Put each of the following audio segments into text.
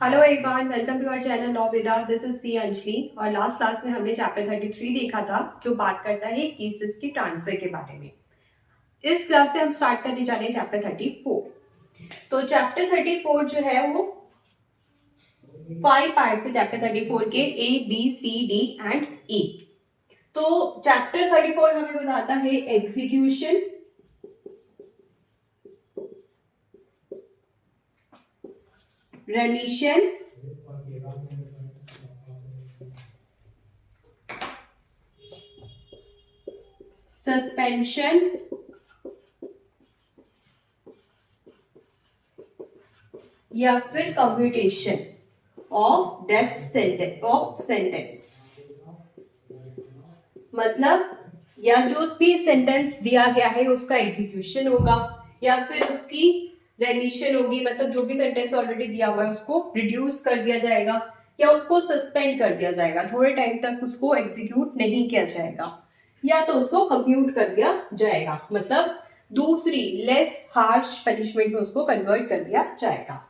Hello everyone, welcome to our channel law विदा। This is C Anjali. और last class में हमने चैप्टर 33 देखा था जो बात करता है केसेस के ट्रांसफर के बारे में। इस क्लास से हम स्टार्ट करने जा रहे हैं चैप्टर 34। तो चैप्टर 34 जो है वो 5 पार्ट्स है चैप्टर 34 के, A B C D and E. तो चैप्टर 34 हमें बताता है एग्जीक्यूशन, रेमिशन, सस्पेंशन, या फिर कम्प्यूटेशन ऑफ डेथ सेंटेंस। मतलब या जो भी सेंटेंस दिया गया है उसका एग्जीक्यूशन होगा, या फिर उसकी रेमिशन होगी, मतलब जो भी सेंटेंस ऑलरेडी दिया हुआ है उसको रिड्यूस कर दिया जाएगा, या उसको सस्पेंड कर दिया जाएगा, थोड़े टाइम तक उसको एग्जीक्यूट नहीं किया जाएगा, या तो उसको कंप्यूट कर दिया जाएगा, मतलब दूसरी लेस हार्श पनिशमेंट में उसको कन्वर्ट कर दिया जाएगा।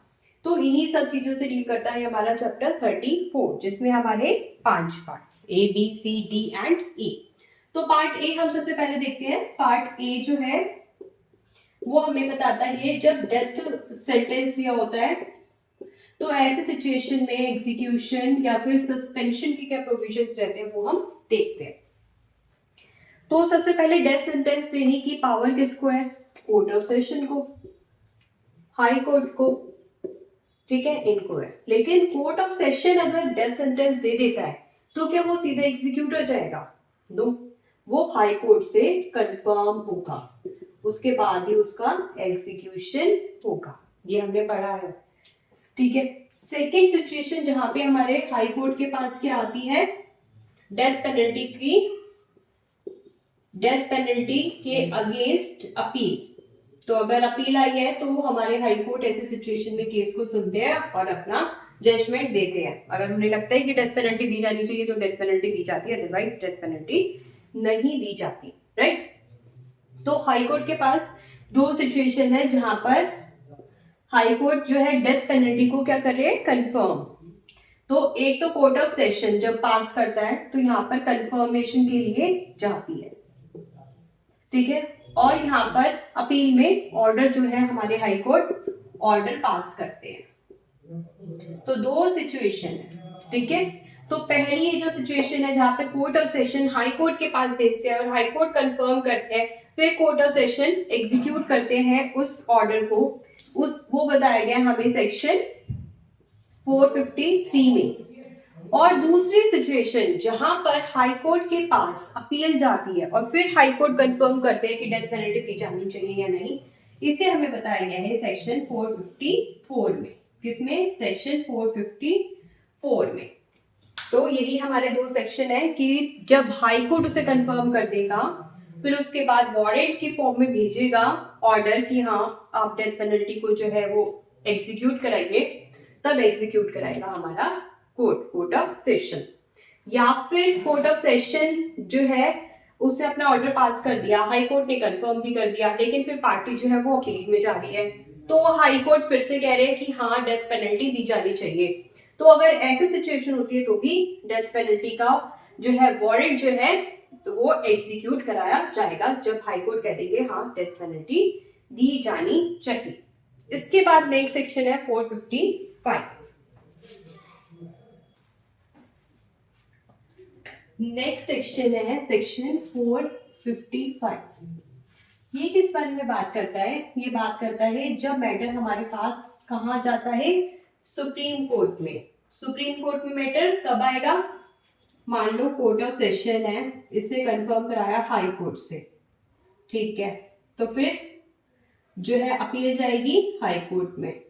तो इन्हीं सब चीजों से डील करता है हमारा चैप्टर 34, जिसमें हमारे 5 parts A B C D and E. तो पार्ट ए हम सबसे पहले देखते हैं। पार्ट ए जो है वो हमें बताता है जब डेथ सेंटेंस दिया होता है तो ऐसे सिचुएशन में एग्जीक्यूशन या फिर सस्पेंशन की क्या प्रोविजंस रहते हैं वो हम देखते हैं। तो सबसे पहले डेथ सेंटेंस देने की पावर किसको है? कोर्ट ऑफ सेशन को, हाई कोर्ट को, ठीक है, इनको है। लेकिन कोर्ट ऑफ सेशन अगर डेथ सेंटेंस दे देता है तो क्या वो सीधे एग्जीक्यूट हो जाएगा? नो, वो हाई कोर्ट से कंफर्म होगा, उसके बाद ही उसका एग्जीक्यूशन होगा। ये हमने पढ़ा है, ठीक है। सेकेंड सिचुएशन जहां पे हमारे हाई कोर्ट के पास क्या आती है? डेथ पेनल्टी के अगेंस्ट अपील। तो अगर अपील आई है तो हमारे हाई कोर्ट ऐसे सिचुएशन में केस को सुनते हैं और अपना जजमेंट देते हैं। अगर उन्हें लगता है कि डेथ पेनल्टी दी जानी चाहिए तो डेथ पेनल्टी दी जाती है, अदरवाइज डेथ पेनल्टी नहीं दी जाती, राइट। तो हाई कोर्ट के पास दो सिचुएशन है जहां पर हाई कोर्ट जो है डेथ पेनल्टी को क्या कर रहे हैं? कंफर्म। तो एक तो कोर्ट ऑफ सेशन जब पास करता है तो यहाँ पर कंफर्मेशन के लिए जाती है, ठीक है। और यहाँ पर अपील में ऑर्डर जो है हमारे हाई कोर्ट ऑर्डर पास करते हैं। तो दो सिचुएशन है, ठीक है। तो पहली जो सिचुएशन है जहां पे court of session high court के पास भेजते हैं और हाई कोर्ट कंफर्म करते हैं, फिर कोर्ट ऑफ सेशन एग्जीक्यूट करते हैं उस ऑर्डर को, वो बताया गया हमें सेक्शन 453 में। और दूसरी सिचुएशन जहां पर हाई कोर्ट के पास अपील जाती है और फिर हाई कोर्ट कंफर्म करते हैं कि डेथ पेनल्टी दी जानी चाहिए या नहीं, इसे हमें बताया गया है सेक्शन 454 में। किसमें? सेक्शन 454 में। तो यही हमारे दो सेक्शन है कि जब हाई कोर्ट उसे कंफर्म कर देगा फिर उसके बाद वारंट की फॉर्म में भेजेगा ऑर्डर कि हाँ आप डेथ पेनल्टी को जो है वो एग्जीक्यूट कराइए, तब एग्जीक्यूट कराएगा हमारा कोर्ट ऑफ सेशन। या फिर कोर्ट ऑफ सेशन जो है उसने अपना ऑर्डर पास कर दिया, हाई कोर्ट ने कंफर्म भी कर दिया, लेकिन फिर पार्टी जो है वो अपील में जा रही है, तो हाई कोर्ट फिर से कह रहे हैं कि हाँ डेथ पेनल्टी दी जानी चाहिए। तो अगर ऐसी सिचुएशन होती है तो भी डेथ पेनल्टी का जो है वारंट जो है तो वो एग्जीक्यूट कराया जाएगा जब हाई कोर्ट कह देंगे हाँ डेथ पेनल्टी दी जानी चाहिए। इसके बाद नेक्स्ट सेक्शन है 455। नेक्स्ट सेक्शन है सेक्शन 455। ये किस बारे में बात करता है? ये बात करता है जब मैटर हमारे पास कहाँ जाता है? सुप्रीम कोर्ट में। सुप्रीम कोर्ट में मैटर कब आएगा? मान लो कोर्ट ऑफ सेशन है, इसने कंफर्म कराया हाई कोर्ट से, ठीक है, तो फिर जो है अपील जाएगी हाई कोर्ट में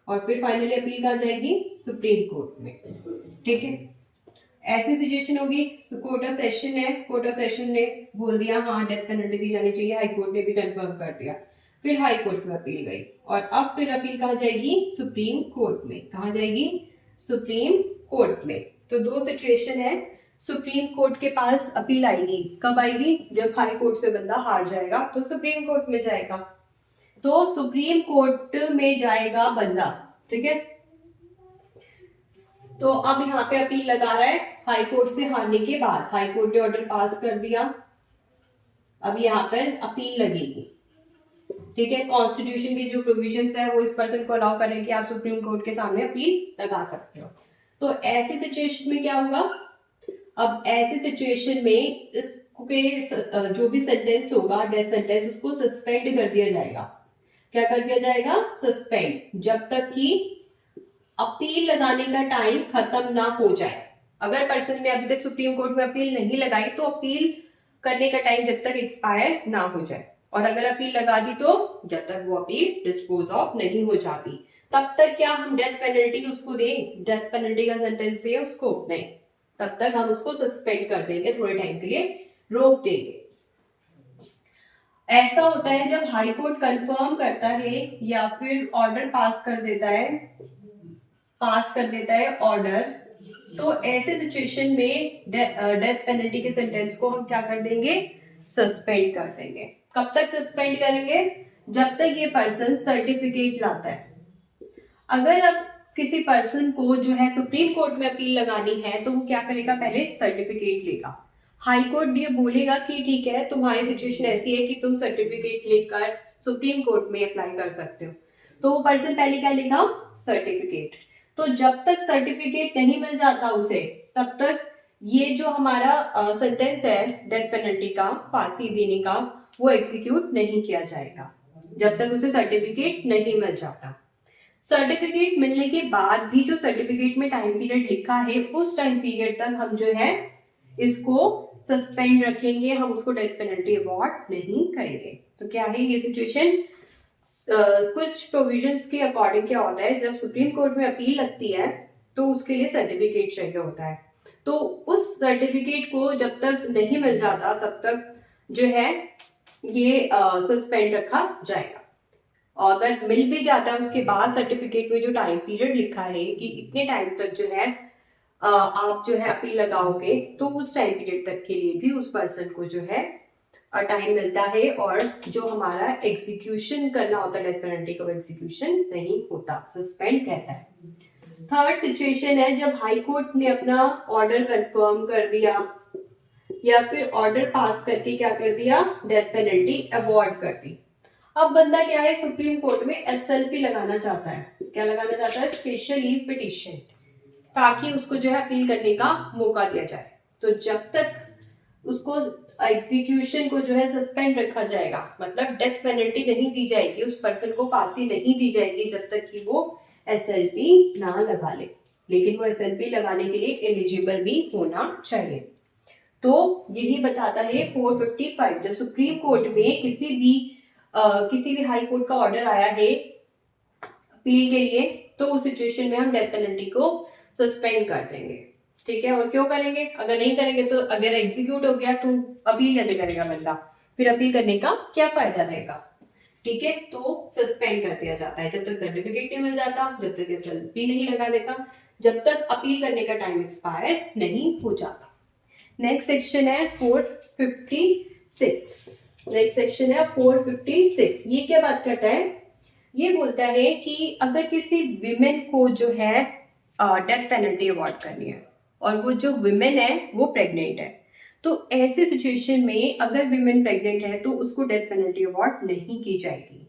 और फिर फाइनली अपील कहाँ जाएगी? सुप्रीम कोर्ट में, ठीक है। ऐसी सिचुएशन होगी, कोर्ट ऑफ सेशन है, कोर्ट ऑफ सेशन ने बोल दिया हाँ डेथ पेनल्टी दी जानी चाहिए, हाई कोर्ट ने भी कंफर्म कर दिया, फिर हाई कोर्ट में अपील गई और अब फिर अपील कहाँ जाएगी? सुप्रीम कोर्ट में। कहाँ जाएगी? सुप्रीम कोर्ट में। तो दो सिचुएशन है, सुप्रीम कोर्ट के पास अपील आएगी, कब आएगी? जब हाई कोर्ट से बंदा हार जाएगा तो सुप्रीम कोर्ट में जाएगा। तो सुप्रीम कोर्ट में जाएगा बंदा, ठीक है। तो अब यहाँ पे अपील लगा रहा है हाई कोर्ट से हारने के बाद, हाई कोर्ट ने ऑर्डर पास कर दिया, अब यहाँ पर अपील लगेगी। ठीक है, कॉन्स्टिट्यूशन की जो प्रोविजंस है वो इस पर्सन को अलाउ कर रहे हैं कि आप सुप्रीम कोर्ट के सामने अपील लगा सकते हो। तो ऐसी सिचुएशन में क्या होगा, अब ऐसी सिचुएशन में इसके जो भी सेंटेंस होगा, डेथ सेंटेंस, उसको सस्पेंड कर दिया जाएगा। क्या कर दिया जाएगा, सस्पेंड, जब तक कि अपील लगाने का टाइम खत्म ना हो जाए। अगर पर्सन ने अभी तक सुप्रीम कोर्ट में अपील नहीं लगाई तो अपील करने का टाइम जब तक एक्सपायर ना हो जाए, और अगर अपील लगा दी तो जब तक वो अपील डिस्पोज ऑफ नहीं हो जाती तब तक क्या हम डेथ पेनल्टी उसको दें, डेथ पेनल्टी का सेंटेंस है उसको नहीं, तब तक हम उसको सस्पेंड कर देंगे, थोड़े टाइम के लिए रोक देंगे। ऐसा होता है जब हाई कोर्ट कंफर्म करता है या फिर ऑर्डर पास कर देता है ऑर्डर, तो ऐसे सिचुएशन में डेथ पेनल्टी के सेंटेंस को हम क्या कर देंगे, सस्पेंड कर देंगे। कब तक सस्पेंड करेंगे, जब तक ये पर्सन सर्टिफिकेट लाता है। अगर अब किसी पर्सन को जो है सुप्रीम कोर्ट में अपील लगानी है तो वो क्या करेगा, पहले सर्टिफिकेट लेगा। हाई कोर्ट ये बोलेगा कि ठीक है तुम्हारी सिचुएशन ऐसी है कि तुम सर्टिफिकेट लेकर सुप्रीम कोर्ट में अप्लाई कर सकते हो, तो वो पर्सन पहले क्या लेगा, सर्टिफिकेट। तो जब तक सर्टिफिकेट नहीं मिल जाता उसे, तब तक ये जो हमारा सेंटेंस है डेथ पेनल्टी का, फांसी देने का, वो एग्जीक्यूट नहीं किया जाएगा जब तक उसे सर्टिफिकेट नहीं मिल जाता। सर्टिफिकेट मिलने के बाद भी जो सर्टिफिकेट में टाइम पीरियड लिखा है उस टाइम पीरियड तक हम जो है इसको सस्पेंड रखेंगे, हम उसको डेथ पेनल्टी अवॉर्ड नहीं करेंगे। तो क्या है ये सिचुएशन, कुछ प्रोविजंस के अकॉर्डिंग क्या होता है, जब सुप्रीम कोर्ट में अपील लगती है तो उसके लिए सर्टिफिकेट चाहिए होता है, तो उस सर्टिफिकेट को जब तक नहीं मिल जाता तब तक जो है ये सस्पेंड रखा जाएगा। और अगर मिल भी जाता है उसके बाद सर्टिफिकेट में जो टाइम पीरियड लिखा है कि इतने टाइम तक जो है आप जो है अपील लगाओगे, तो उस टाइम पीरियड तक के लिए भी उस पर्सन को जो है टाइम मिलता है, और जो हमारा एग्जीक्यूशन करना होता है डेथ पेनल्टी का, वो एग्जीक्यूशन नहीं होता, सस्पेंड रहता है। थर्ड सिचुएशन है जब हाई कोर्ट ने अपना ऑर्डर कंफर्म कर दिया या फिर ऑर्डर पास करके क्या कर दिया, डेथ पेनल्टी अवॉर्ड कर दी। अब बंदा क्या है, सुप्रीम कोर्ट में एसएलपी लगाना चाहता है। क्या लगाना चाहता है, स्पेशल लीव पिटीशन, ताकि उसको जो है अपील करने का मौका दिया जाए। तो जब तक उसको एग्जीक्यूशन को जो है सस्पेंड रखा जाएगा, मतलब डेथ पेनल्टी नहीं दी जाएगी, उस पर्सन को फांसी नहीं दी जाएगी जब तक कि वो एसएलपी ना लगा ले। लेकिन वो एसएलपी लगाने के लिए एलिजिबल भी होना चाहिए। तो यही बताता है 455, जब सुप्रीम कोर्ट में किसी भी हाई कोर्ट का ऑर्डर आया है अपील के लिए, तो उस सिचुएशन में हम डेथ पेनल्टी को सस्पेंड कर देंगे। ठीक है, और क्यों करेंगे, अगर नहीं करेंगे तो अगर एग्जीक्यूट हो गया तो अपील कैसे करेगा बंदा, फिर अपील करने का क्या फायदा रहेगा। ठीक है, तो सस्पेंड कर दिया जाता है जब तक सर्टिफिकेट नहीं मिल जाता, जब तक एसएलपी नहीं लगा देता, जब तक अपील करने का टाइम एक्सपायर नहीं हो जाता। नेक्स्ट सेक्शन है 456। नेक्स्ट सेक्शन है 456। ये क्या बात करता है, ये बोलता है कि अगर किसी विमेन को जो है डेथ पेनल्टी अवॉर्ड करनी है और वो जो विमेन है वो प्रेग्नेंट है, तो ऐसे सिचुएशन में अगर विमेन प्रेग्नेंट है तो उसको डेथ पेनल्टी अवॉर्ड नहीं की जाएगी।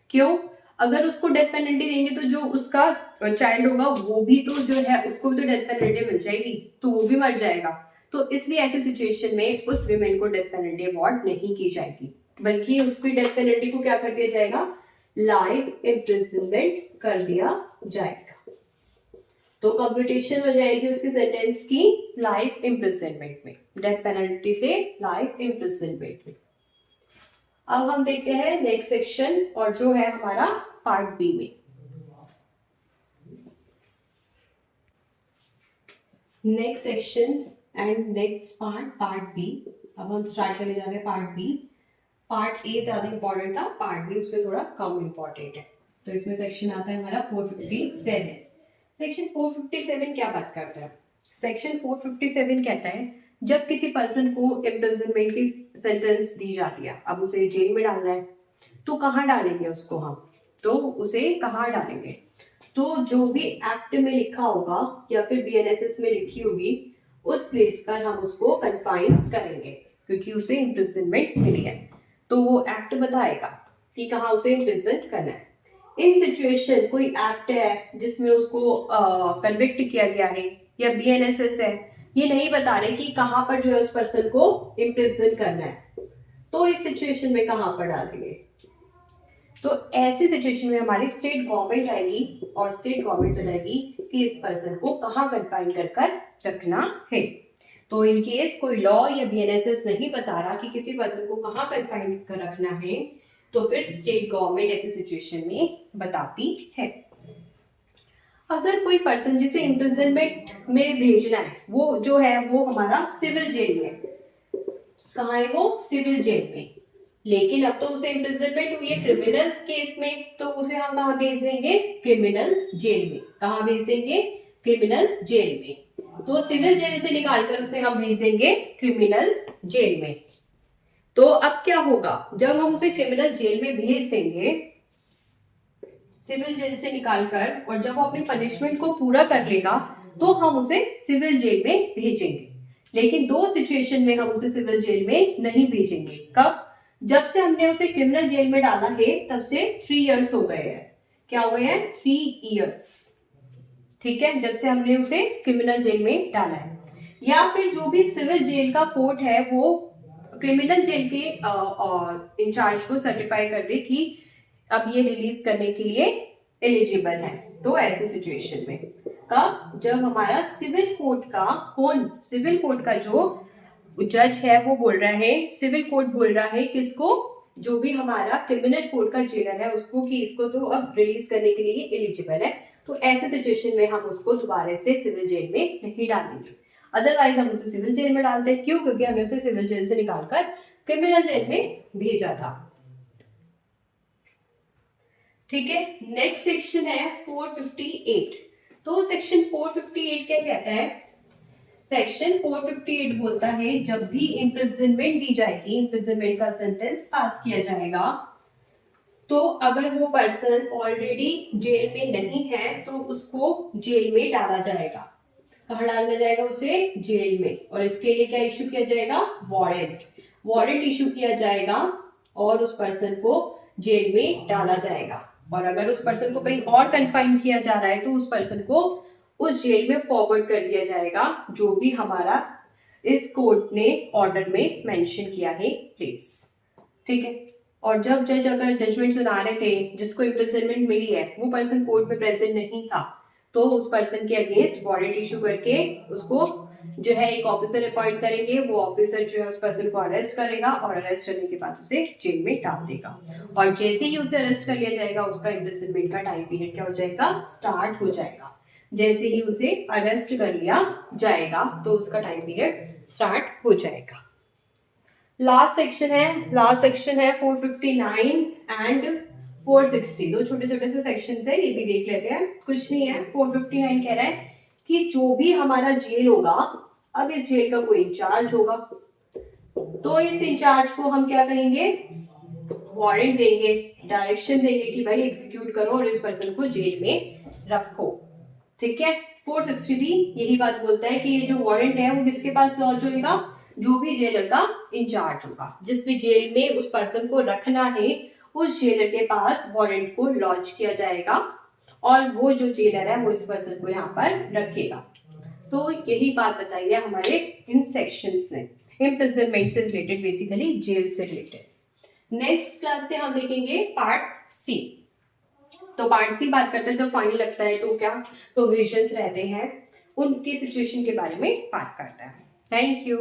क्यों, अगर उसको डेथ पेनल्टी देंगे तो जो उसका चाइल्ड होगा वो भी तो जो है उसको भी तो डेथ पेनल्टी मिल जाएगी, तो वो भी मर जाएगा। तो इसलिए ऐसी सिचुएशन में उस विमेन को डेथ पेनल्टी अवॉर्ड नहीं की जाएगी, बल्कि उसकी डेथ पेनल्टी को क्या कर दिया जाएगा, लाइफ इम्प्रिजनमेंट कर दिया जाएगा। तो कंप्यूटेशन हो जाएगी उसकी सेंटेंस की लाइफ इम्प्रिजनमेंट में, डेथ पेनल्टी से लाइफ इम्प्रिजनमेंट में। अब हम देखते हैं नेक्स्ट सेक्शन, और जो है हमारा पार्ट बी में। Next section and next part B. अब हम स्टार्ट करने जा रहे हैं पार्ट बी। पार्ट ए ज्यादा इंपॉर्टेंट था, पार्ट बी उससे थोड़ा कम इंपॉर्टेंट है। तो इसमें सेक्शन आता है हमारा 457। सेक्शन 457 क्या बात करता है, सेक्शन 457 कहता है जब किसी पर्सन को इम्प्रिजनमेंट की सेंटेंस दी जाती है, अब उसे जेल में डालना है, तो कहाँ डालेंगे उसको हम, तो उसे कहाँ डालेंगे? तो जो भी एक्ट में लिखा होगा या फिर बीएनएसएस में लिखी होगी उस प्लेस पर हम उसको कन्फाइन करेंगे, क्योंकि उसे इम्प्रिजनमेंट मिली है तो वो एक्ट बताएगा कि कहाँ उसे इम्प्रिजन करना है। इन सिचुएशन कोई एक्ट है जिसमें उसको कन्विक्ट किया गया है या बीएनएसएस है, ये नहीं बता रहे कि कहाँ पर जो है उस पर्सन को इम्प्रिजन करना है, तो इस सिचुएशन में कहाँ पर डालेंगे? तो ऐसी सिचुएशन में हमारी स्टेट गवर्नमेंट आएगी और स्टेट गवर्नमेंट बताएगी कि इस पर्सन को कहाँ कन्फाइन कर कर रखना है। तो इन केस कोई लॉ या बीएनएसएस नहीं बता रहा कि किसी पर्सन को कहाँ कन्फाइन कर रखना है, तो फिर स्टेट गवर्नमेंट ऐसी सिचुएशन में बताती है। अगर कोई पर्सन जिसे इम्प्रिजनमेंट में भेजना है वो जो है वो हमारा सिविल जेल में, कहाँ है वो? सिविल जेल में। लेकिन अब तो उसे इम्प्रिजनमेंट हुई है क्रिमिनल केस में, तो उसे हम कहाँ भेज देंगे? क्रिमिनल जेल में। कहाँ भेज देंगे? क्रिमिनल जेल में। तो सिविल जेल से निकालकर उसे हम भेज देंगे क्रिमिनल जेल में। तो अब क्या होगा? जब हम उसे क्रिमिनल जेल में भेज देंगे सिविल जेल से निकालकर, और जब वो अपनी पनिशमेंट को पूरा कर लेगा तो हम उसे सिविल जेल में भेजेंगे। लेकिन दो सिचुएशन में हम उसे सिविल जेल में नहीं भेजेंगे। कब? जब से हमने उसे क्रिमिनल जेल में डाला है तब से 3 इयर्स हो गए हैं। क्या हो गए हैं? 3 इयर्स। ठीक है, जब से हमने उसे क्रिमिनल जेल में डाला है। या फिर जो भी सिविल जेल का कोर्ट है वो क्रिमिनल जेल के इंचार्ज को सर्टिफाई कर दे कि अब ये रिलीज करने के लिए एलिजिबल है। तो ऐसी सिचुएशन में कब? जब हमारा सिविल कोर्ट का जो जज है वो बोल रहा है, सिविल कोर्ट बोल रहा है किसको? जो भी हमारा क्रिमिनल कोर्ट का जेलर है उसको कि इसको तो अब रिलीज करने के लिए एलिजिबल है। तो ऐसे सिचुएशन में हम उसको दोबारा से सिविल जेल में नहीं डालेंगे। अदरवाइज हम उसे सिविल जेल में डालते हैं। क्यों? क्योंकि हमने उसे सिविल जेल से निकालकर क्रिमिनल जेल में भेजा था। ठीक है, नेक्स्ट सेक्शन है 458। तो सेक्शन 458 क्या कहता है? सेक्शन 458 बोलता है जब भी इम्प्रिजनमेंट दी जाएगी, इम्प्रिजनमेंट का सेंटेंस पास किया जाएगा, तो अगर वो पर्सन ऑलरेडी जेल में नहीं है तो उसको जेल में डाला जाएगा। कहाँ डाला जाएगा उसे? जेल में। और इसके लिए क्या इशू किया जाएगा? वारंट इशू किया जाएगा और उस पर्सन को जेल में डाला जाएगा। और अगर उस पर्सन को कहीं और कन्फाइन किया जा रहा है तो उस पर्सन को उस जेल में फॉरवर्ड कर दिया जाएगा जो भी हमारा इस कोर्ट ने ऑर्डर में मेंशन किया है प्लेस। ठीक है, और जब जज अगर जजमेंट सुना रहे थे जिसको इम्प्रिजनमेंट मिली है वो पर्सन कोर्ट में प्रेजेंट नहीं था, तो उस पर्सन के अगेंस्ट वारंट इशू करके उसको जो है एक ऑफिसर अपॉइंट करेंगे। वो ऑफिसर जो है उस पर्सन को अरेस्ट करेगा और अरेस्ट करने के बाद उसे जेल में डाल देगा। और जैसे ही उसे अरेस्ट कर लिया जाएगा उसका इम्प्रिजनमेंट का टाइम पीरियड क्या हो जाएगा? स्टार्ट हो जाएगा। जैसे ही उसे अरेस्ट कर लिया जाएगा तो उसका टाइम पीरियड स्टार्ट हो जाएगा। लास्ट सेक्शन है 459 एंड 460। दो छोटे छोटे से सेक्शन है, ये भी देख लेते हैं। कुछ नहीं है, 459 कह रहा है कि जो भी हमारा जेल होगा, अब इस जेल का कोई इंचार्ज होगा, तो इस इंचार्ज को हम क्या कहेंगे? वारंट देंगे, डायरेक्शन देंगे कि भाई एग्जीक्यूट करो और इस पर्सन को जेल में रखो। ठीक है, 460 भी यही बात बोलता है कि ये जो वारंट है वो किसके पास लॉन्च होगा? जो भी जेलर का इंचार्ज होगा, जिस भी जेल में उस पर्सन को रखना है उस जेलर के पास वारंट को लॉन्च किया जाएगा और वो जो जेलर है वो इस पर्सन को यहाँ पर रखेगा। तो यही बात बताई है हमारे इन सेक्शंस से, इम्प्रिजनमेंट से रिलेटेड, बेसिकली जेल से रिलेटेड। नेक्स्ट क्लास से हम देखेंगे पार्ट सी। तो पार्ट सी बात करते हैं जब फाइन लगता है तो क्या प्रोविजंस रहते हैं, उनके सिचुएशन के बारे में बात करता है। Thank you.